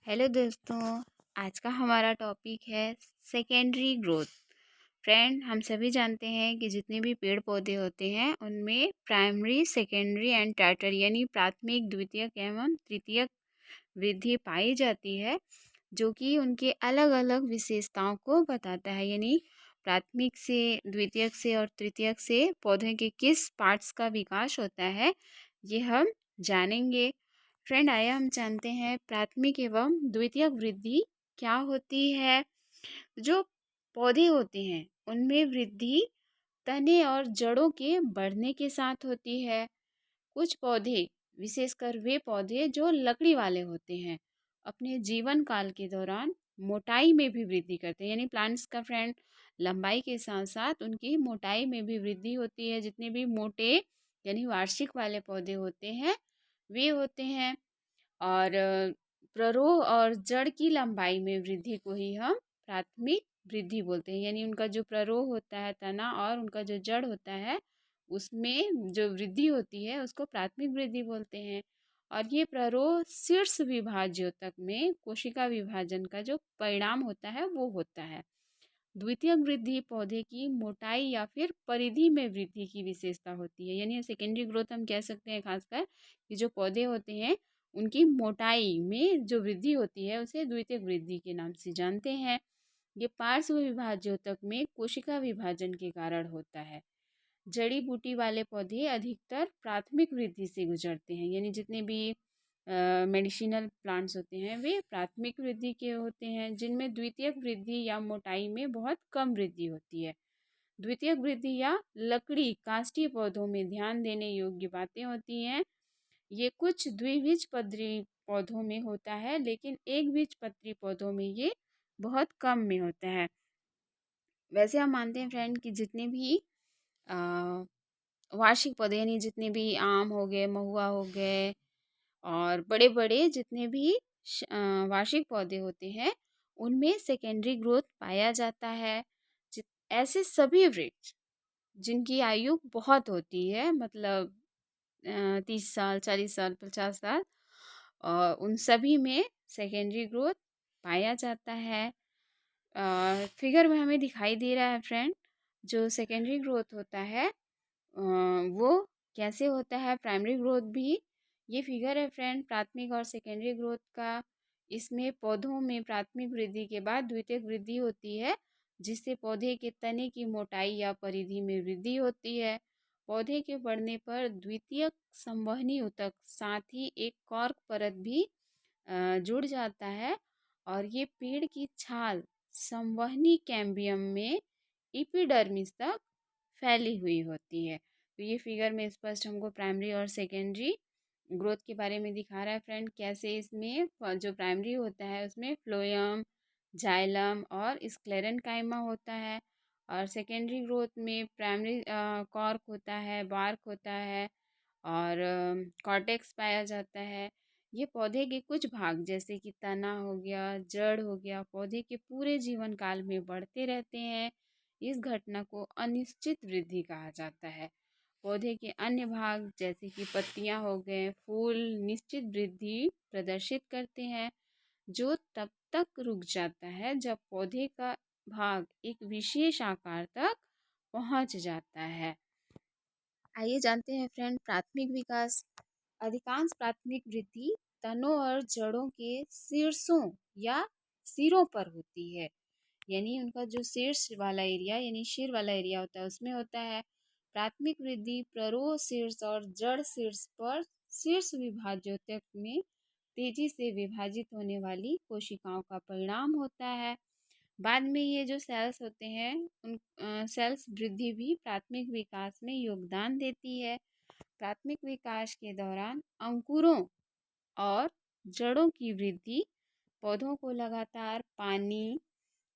Hello दोस्तों। आज का हमारा टॉपिक है सेकेंडरी ग्रोथ। फ्रेंड, हम सभी जानते हैं कि जितने भी पेड़ पौधे होते हैं उनमें प्राइमरी, सेकेंडरी एंड टर्टियरी यानी प्राथमिक, द्वितीयक एवं तृतीयक वृद्धि पाई जाती है, जो कि उनके अलग अलग विशेषताओं को बताता है। यानी प्राथमिक से, द्वितीयक से और तृतीयक से पौधे के किस पार्ट्स का विकास होता है, ये हम जानेंगे। फ्रेंड, आइए हम जानते हैं प्राथमिक एवं द्वितीयक वृद्धि क्या होती है। जो पौधे होते हैं उनमें वृद्धि तने और जड़ों के बढ़ने के साथ होती है। कुछ पौधे, विशेषकर वे पौधे जो लकड़ी वाले होते हैं, अपने जीवन काल के दौरान मोटाई में भी वृद्धि करते हैं। यानी प्लांट्स का फ्रेंड लंबाई के साथ साथ उनकी मोटाई में भी वृद्धि होती है। जितने भी मोटे यानी वार्षिक वाले पौधे होते हैं वे होते हैं। और प्ररोह और जड़ की लंबाई में वृद्धि को ही हम प्राथमिक वृद्धि बोलते हैं। यानी उनका जो प्ररोह होता है तना और उनका जो जड़ होता है उसमें जो वृद्धि होती है उसको प्राथमिक वृद्धि बोलते हैं। और ये प्ररोह शीर्ष विभाज्योतक में कोशिका विभाजन का जो परिणाम होता है वो होता है। द्वितीयक वृद्धि पौधे की मोटाई या फिर परिधि में वृद्धि की विशेषता होती है। यानी सेकेंडरी ग्रोथ हम कह सकते हैं खासकर कि जो पौधे होते हैं उनकी मोटाई में जो वृद्धि होती है उसे द्वितीयक वृद्धि के नाम से जानते हैं। ये पार्श्व विभाज्योतक में कोशिका विभाजन के कारण होता है। जड़ी बूटी वाले पौधे अधिकतर प्राथमिक वृद्धि से गुजरते हैं। यानी जितने भी मेडिसिनल प्लांट्स होते हैं वे प्राथमिक वृद्धि के होते हैं, जिनमें द्वितीयक वृद्धि या मोटाई में बहुत कम वृद्धि होती है। द्वितीयक वृद्धि या लकड़ी काष्ठीय पौधों में ध्यान देने योग्य बातें होती हैं। ये कुछ द्विबीजपत्री पौधों में होता है, लेकिन एक बीजपत्री पौधों में ये बहुत कम में होता है। वैसे हम मानते हैं फ्रेंड कि जितने भी अ, वार्षिक पौधे यानी जितने भी आम हो गए, महुआ हो गए और बड़े बड़े जितने भी वार्षिक पौधे होते हैं उनमें सेकेंडरी ग्रोथ पाया जाता है। ऐसे सभी वृक्ष जिनकी आयु बहुत होती है, मतलब 30 साल, 40 साल, 50 साल, और उन सभी में सेकेंडरी ग्रोथ पाया जाता है। फिगर में हमें दिखाई दे रहा है फ्रेंड, जो सेकेंडरी ग्रोथ होता है वो कैसे होता है। प्राइमरी ग्रोथ भी ये फिगर है फ्रेंड प्राथमिक और सेकेंडरी ग्रोथ का। इसमें पौधों में प्राथमिक वृद्धि के बाद द्वितीयक वृद्धि होती है, जिससे पौधे के तने की मोटाई या परिधि में वृद्धि होती है। पौधे के बढ़ने पर द्वितीयक संवहनी ऊतक साथ ही एक कॉर्क परत भी जुड़ जाता है, और ये पेड़ की छाल संवहनी कैम्बियम में एपिडर्मिस तक फैली हुई होती है। तो ये फिगर में स्पष्ट हमको प्राइमरी और सेकेंडरी ग्रोथ के बारे में दिखा रहा है फ्रेंड। कैसे इसमें जो प्राइमरी होता है उसमें फ्लोएम, जाइलम और स्क्लेरेनकाइमा होता है, और सेकेंडरी ग्रोथ में प्राइमरी कॉर्क होता है, बार्क होता है और कॉर्टेक्स पाया जाता है। ये पौधे के कुछ भाग जैसे कि तना हो गया, जड़ हो गया, पौधे के पूरे जीवन काल में बढ़ते रहते हैं। इस घटना को अनिश्चित वृद्धि कहा जाता है। पौधे के अन्य भाग जैसे कि पत्तियां हो गए, फूल निश्चित वृद्धि प्रदर्शित करते हैं, जो तब तक रुक जाता है जब पौधे का भाग एक विशेष आकार तक पहुंच जाता है। आइए जानते हैं फ्रेंड प्राथमिक विकास। अधिकांश प्राथमिक वृद्धि तनों और जड़ों के शीर्षों या सिरों पर होती है। यानी उनका जो शीर्ष वाला एरिया यानी सिर वाला एरिया होता है उसमें होता है। प्राथमिक वृद्धि प्ररोह शीर्ष और जड़ शीर्ष पर शीर्ष विभाज्योतक में तेजी से विभाजित होने वाली कोशिकाओं का परिणाम होता है। बाद में ये जो सेल्स होते हैं उन सेल्स वृद्धि भी प्राथमिक विकास में योगदान देती है। प्राथमिक विकास के दौरान अंकुरों और जड़ों की वृद्धि पौधों को लगातार पानी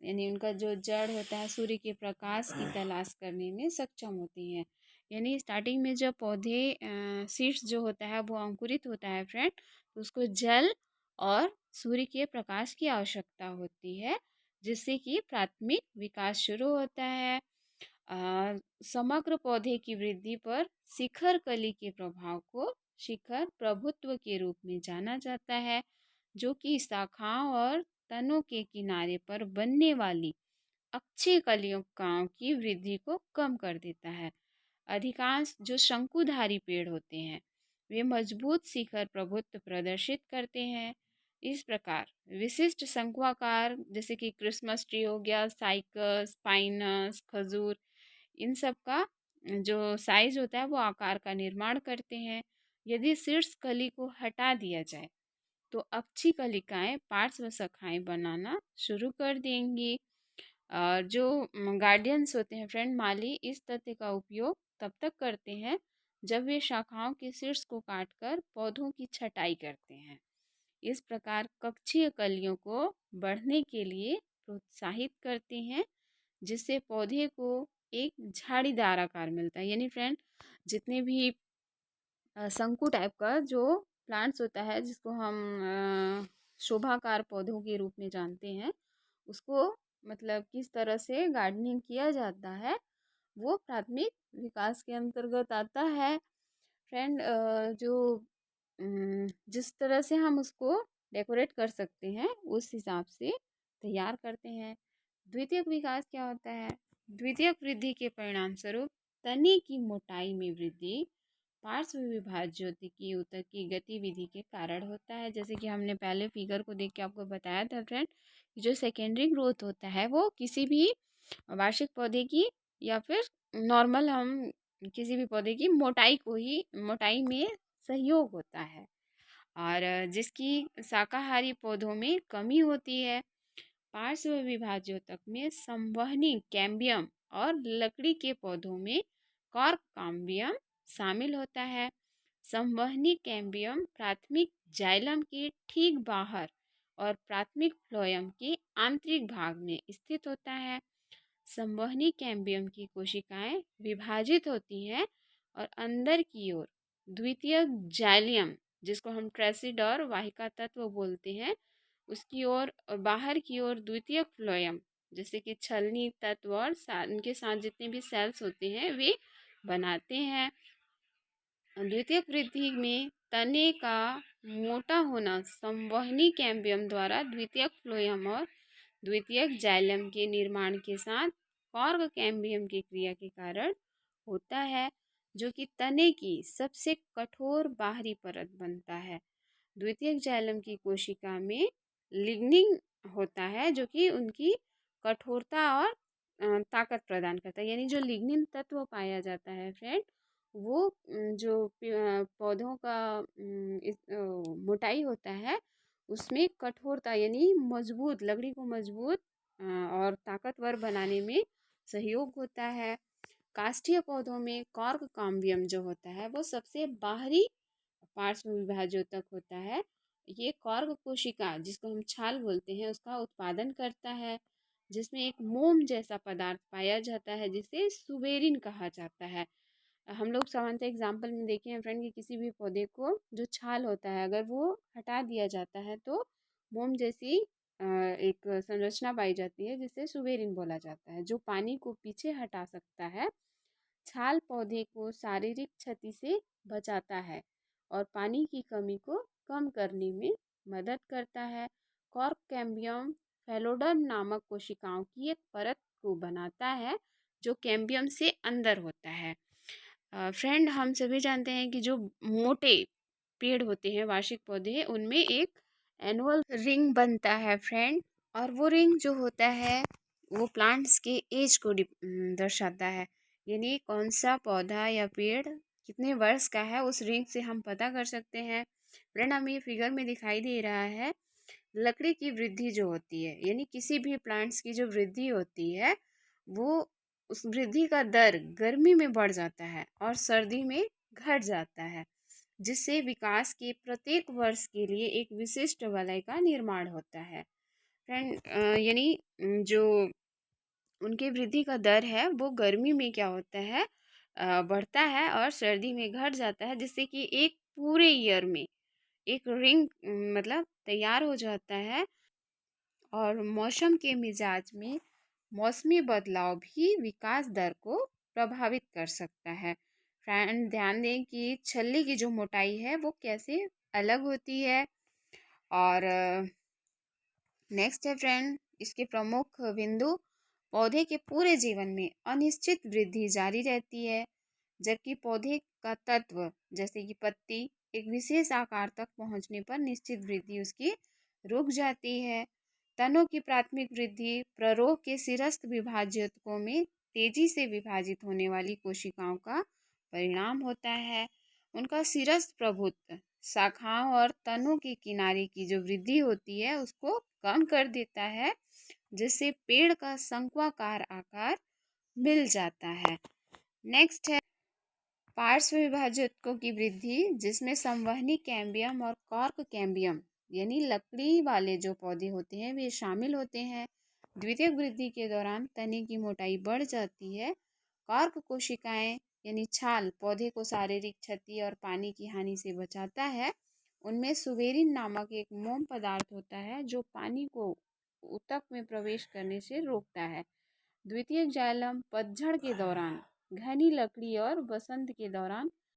यानी उनका जो जड़ होता है सूर्य के प्रकाश की तलाश करने में सक्षम होती हैं। यानी स्टार्टिंग में जब पौधे सीड्स जो होता है वो अंकुरित होता है फ्रेंड, तो उसको जल और सूर्य के प्रकाश की आवश्यकता होती है, जिससे कि प्राथमिक विकास शुरू होता है। समग्र पौधे की वृद्धि पर शिखर कली के प्रभाव को शिखर प्रभुत्व के रूप में जाना जाता है। जो कि शाखाओं और तनों के किनारे पर बनने वाली अक्षीय कलिकाओं की वृद्धि को कम कर देता है। अधिकांश जो शंकुधारी पेड़ होते हैं वे मजबूत शिखर प्रभुत्व प्रदर्शित करते हैं। इस प्रकार विशिष्ट शंकुआकार जैसे कि क्रिसमस ट्री हो गया, साइकस, पाइनस, खजूर, इन सब का जो साइज होता है वो आकार का निर्माण करते हैं। यदि शीर्ष कली को हटा दिया जाए तो अक्षी कलिकाएं पार्श्व शाखाएं बनाना शुरू कर देंगी। और जो गार्डियंस होते हैं फ्रेंड, माली, इस तथ्य का उपयोग तब तक करते हैं जब वे शाखाओं के शीर्ष को काटकर पौधों की छटाई करते हैं। इस प्रकार कक्षीय कलियों को बढ़ने के लिए प्रोत्साहित करते हैं, जिससे पौधे को एक झाड़ीदार आकार मिलता है। यानी फ्रेंड, जितने भी शंकु टाइप का जो प्लांट्स होता है जिसको हम शोभाकार पौधों के रूप में जानते हैं, उसको मतलब किस तरह से गार्डनिंग किया जाता है वो प्राथमिक विकास के अंतर्गत आता है। फ्रेंड, जो जिस तरह से हम उसको डेकोरेट कर सकते हैं उस हिसाब से तैयार करते हैं। द्वितीयक विकास क्या होता है? द्वितीयक वृद्धि के परिणाम स्वरूप तने की मोटाई में वृद्धि पार्श्व विभाज्योति की ऊतक की गतिविधि के कारण होता है। जैसे कि हमने पहले फिगर को देख के आपको बताया था फ्रेंड, जो सेकेंडरी ग्रोथ होता है वो किसी भी वार्षिक पौधे की या फिर नॉर्मल हम किसी भी पौधे की मोटाई में सहयोग होता है, और जिसकी शाकाहारी पौधों में कमी होती है। पार्श्व विभाज्योतक में संवहनी कैम्बियम और लकड़ी के पौधों में कॉर्क काम्बियम शामिल होता है। संवहनी कैम्बियम प्राथमिक जाइलम के ठीक बाहर और प्राथमिक फ्लोएम के आंतरिक भाग में स्थित होता है। संवहनी कैम्बियम की कोशिकाएं विभाजित होती हैं और अंदर की ओर द्वितीयक जाइलियम, जिसको हम ट्रेसिड और वाहिका तत्व बोलते हैं, उसकी ओर और बाहर की ओर द्वितीयक फ्लोएम, जैसे कि छलनी तत्व और उनके साथ जितने भी सेल्स होते हैं वे बनाते हैं। द्वितीयक वृद्धि में तने का मोटा होना संवहनी कैम्बियम द्वारा द्वितीयक फ्लोएम और द्वितीयक जाइलम के निर्माण के साथ कॉर्क कैम्बियम की क्रिया के कारण होता है, जो कि तने की सबसे कठोर बाहरी परत बनता है। द्वितीयक जाइलम की कोशिका में लिग्निन होता है जो कि उनकी कठोरता और ताकत प्रदान करता है। यानी जो लिग्निन तत्व पाया जाता है फ्रेंड, वो जो पौधों का मोटाई होता है उसमें कठोरता यानी मजबूत, लकड़ी को मजबूत और ताकतवर बनाने में सहयोग होता है। काष्ठीय पौधों में कॉर्क काम्बियम जो होता है वो सबसे बाहरी पार्श्व विभाज्योतक होता है। ये कॉर्क कोशिका, जिसको हम छाल बोलते हैं, उसका उत्पादन करता है, जिसमें एक मोम जैसा पदार्थ पाया जाता है जिसे सुबेरिन कहा जाता है। हम लोग सामान्यतः एग्जाम्पल में देखे हैं फ्रेंड कि किसी भी पौधे को जो छाल होता है अगर वो हटा दिया जाता है तो मोम जैसी एक संरचना पाई जाती है जिसे सुबेरिन बोला जाता है, जो पानी को पीछे हटा सकता है। छाल पौधे को शारीरिक क्षति से बचाता है और पानी की कमी को कम करने में मदद करता है। कॉर्क कैम्बियम फेलोडर्म नामक कोशिकाओं की एक परत को बनाता है जो कैम्बियम से अंदर होता है। फ्रेंड, हम सभी जानते हैं कि जो मोटे पेड़ होते हैं, वार्षिक पौधे, उनमें एक एनुअल रिंग बनता है फ्रेंड, और वो रिंग जो होता है वो प्लांट्स के एज को दर्शाता है। यानी कौन सा पौधा या पेड़ कितने वर्ष का है उस रिंग से हम पता कर सकते हैं। फ्रेंड, हमें ये फिगर में दिखाई दे रहा है लकड़ी की वृद्धि जो होती है, यानी किसी भी प्लांट्स की जो वृद्धि होती है वो उस वृद्धि का दर गर्मी में बढ़ जाता है और सर्दी में घट जाता है, जिससे विकास के प्रत्येक वर्ष के लिए एक विशिष्ट वलय का निर्माण होता है। फ्रेंड, यानी जो उनके वृद्धि का दर है वो गर्मी में क्या होता है, बढ़ता है और सर्दी में घट जाता है, जिससे कि एक पूरे ईयर में एक रिंग मतलब तैयार हो जाता है। और मौसम के मिजाज में मौसमी बदलाव भी विकास दर को प्रभावित कर सकता है। फ्रेंड, ध्यान दें कि छल्ली की जो मोटाई है वो कैसे अलग होती है। और नेक्स्ट है फ्रेंड, इसके प्रमुख बिंदु। पौधे के पूरे जीवन में अनिश्चित वृद्धि जारी रहती है, जबकि पौधे का तत्व जैसे कि पत्ती एक विशेष आकार तक पहुंचने पर निश्चित वृद्धि उसकी रुक जाती है। तनों की प्राथमिक वृद्धि प्ररोह के सिरस्थ विभाजकों में तेजी से विभाजित होने वाली कोशिकाओं का परिणाम होता है। उनका सिरस्थ प्रभुत्व शाखाओं और तनों के किनारे की जो वृद्धि होती है उसको कम कर देता है, जिससे पेड़ का शंक्वाकार आकार मिल जाता है। नेक्स्ट है पार्श्व विभाजकों की वृद्धि, जिसमें संवहनी कैम्बियम और कॉर्क कैम्बियम यानी लकड़ी वाले जो पौधे होते हैं वे शामिल होते हैं। द्वितीयक वृद्धि के दौरान तने की मोटाई बढ़ जाती है। कॉर्क कोशिकाएं यानी छाल पौधे को शारीरिक क्षति और पानी की हानि से बचाता है। उनमें सुवेरिन नामक एक मोम पदार्थ होता है जो पानी को ऊतक में प्रवेश करने से रोकता है। द्वितीयक जाइलम पतझड़ के दौरान घनी लकड़ी और वसंत के दौरान